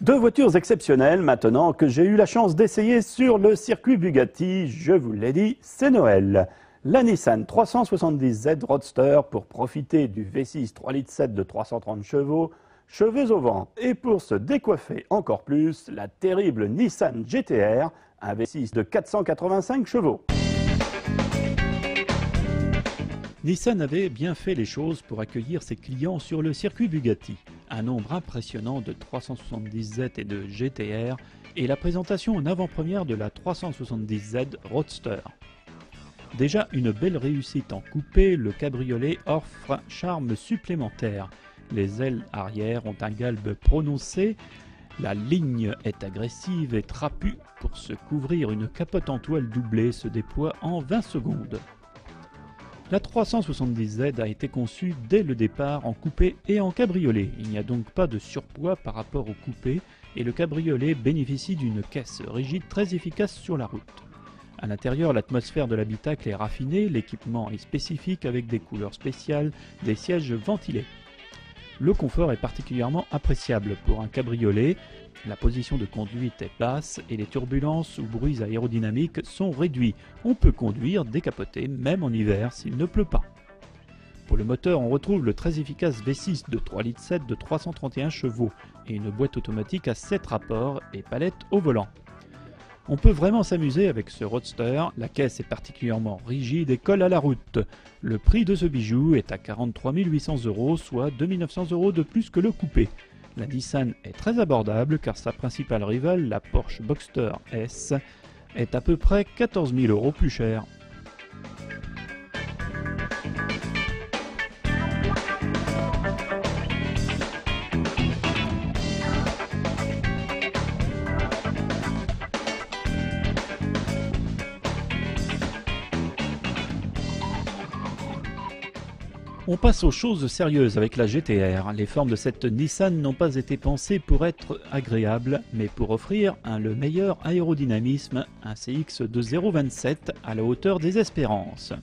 Deux voitures exceptionnelles maintenant que j'ai eu la chance d'essayer sur le circuit Bugatti. Je vous l'ai dit, c'est Noël. La Nissan 370Z Roadster pour profiter du V6 3,7 litres de 330 chevaux, cheveux au vent. Et pour se décoiffer encore plus, la terrible Nissan GT-R, un V6 de 485 chevaux. Nissan avait bien fait les choses pour accueillir ses clients sur le circuit Bugatti. Un nombre impressionnant de 370Z et de GT-R et la présentation en avant-première de la 370Z Roadster. Déjà une belle réussite en coupé, le cabriolet offre un charme supplémentaire. Les ailes arrière ont un galbe prononcé, la ligne est agressive et trapue. Pour se couvrir, une capote en toile doublée se déploie en 20 secondes. La 370Z a été conçue dès le départ en coupé et en cabriolet. Il n'y a donc pas de surpoids par rapport au coupé et le cabriolet bénéficie d'une caisse rigide très efficace sur la route. À l'intérieur, l'atmosphère de l'habitacle est raffinée, l'équipement est spécifique avec des couleurs spéciales, des sièges ventilés. Le confort est particulièrement appréciable pour un cabriolet. La position de conduite est basse et les turbulences ou bruits aérodynamiques sont réduits. On peut conduire décapoté même en hiver s'il ne pleut pas. Pour le moteur, on retrouve le très efficace V6 de 3,7 litres de 331 chevaux et une boîte automatique à 7 rapports et palette au volant. On peut vraiment s'amuser avec ce Roadster, la caisse est particulièrement rigide et colle à la route. Le prix de ce bijou est à 43 800 €, soit 2 900 € de plus que le coupé. La Nissan est très abordable car sa principale rivale, la Porsche Boxster S, est à peu près 14 000 € plus chère. On passe aux choses sérieuses avec la GT-R. Les formes de cette Nissan n'ont pas été pensées pour être agréables, mais pour offrir le meilleur aérodynamisme, un CX de 0,27 à la hauteur des espérances.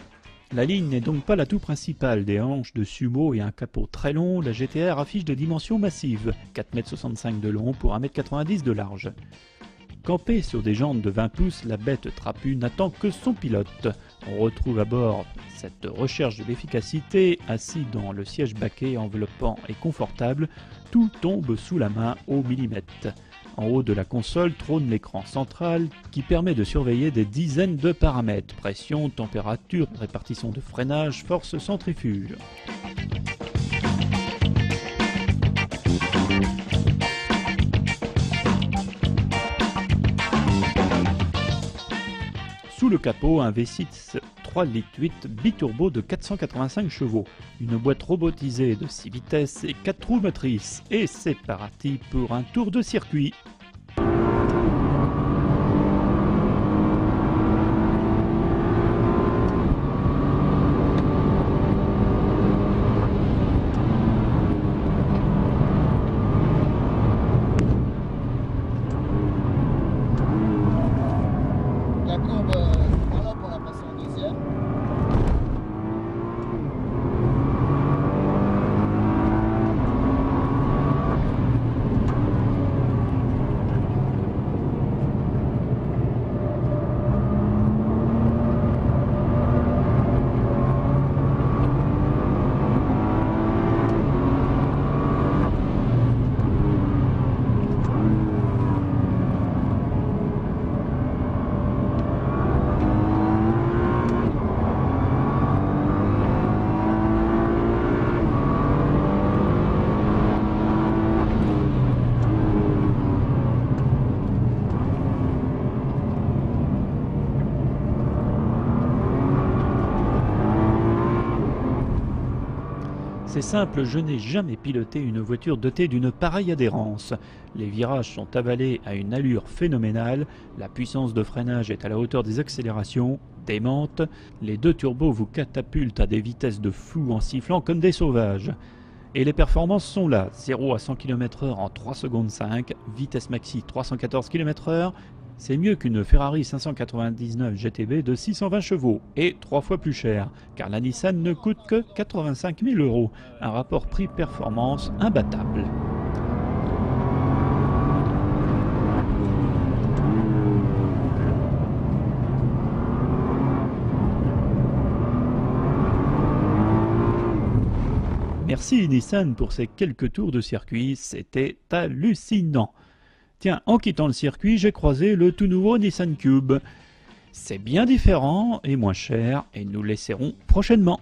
La ligne n'est donc pas l'atout principal. Des hanches de sumo et un capot très long, la GT-R affiche des dimensions massives, 4,65 m de long pour 1,90 m de large. Campée sur des jantes de 20 pouces, la bête trapue n'attend que son pilote. On retrouve à bord cette recherche de l'efficacité, assis dans le siège baquet enveloppant et confortable, tout tombe sous la main au millimètre. En haut de la console trône l'écran central qui permet de surveiller des dizaines de paramètres, pression, température, répartition de freinage, force centrifuge. Sous le capot, un V6 3,8 litres biturbo de 485 chevaux, une boîte robotisée de 6 vitesses et 4 roues motrices. Et c'est parti pour un tour de circuit. C'est simple, je n'ai jamais piloté une voiture dotée d'une pareille adhérence. Les virages sont avalés à une allure phénoménale, la puissance de freinage est à la hauteur des accélérations, démente, les deux turbos vous catapultent à des vitesses de fou en sifflant comme des sauvages. Et les performances sont là, 0 à 100 km/h en 3 secondes 5, vitesse maxi 314 km/h, c'est mieux qu'une Ferrari 599 GTB de 620 chevaux et 3 fois plus cher, car la Nissan ne coûte que 85 000 €, un rapport prix-performance imbattable. Merci Nissan pour ces quelques tours de circuit, c'était hallucinant. Tiens, en quittant le circuit, j'ai croisé le tout nouveau Nissan Cube. C'est bien différent et moins cher et nous l'essaierons prochainement.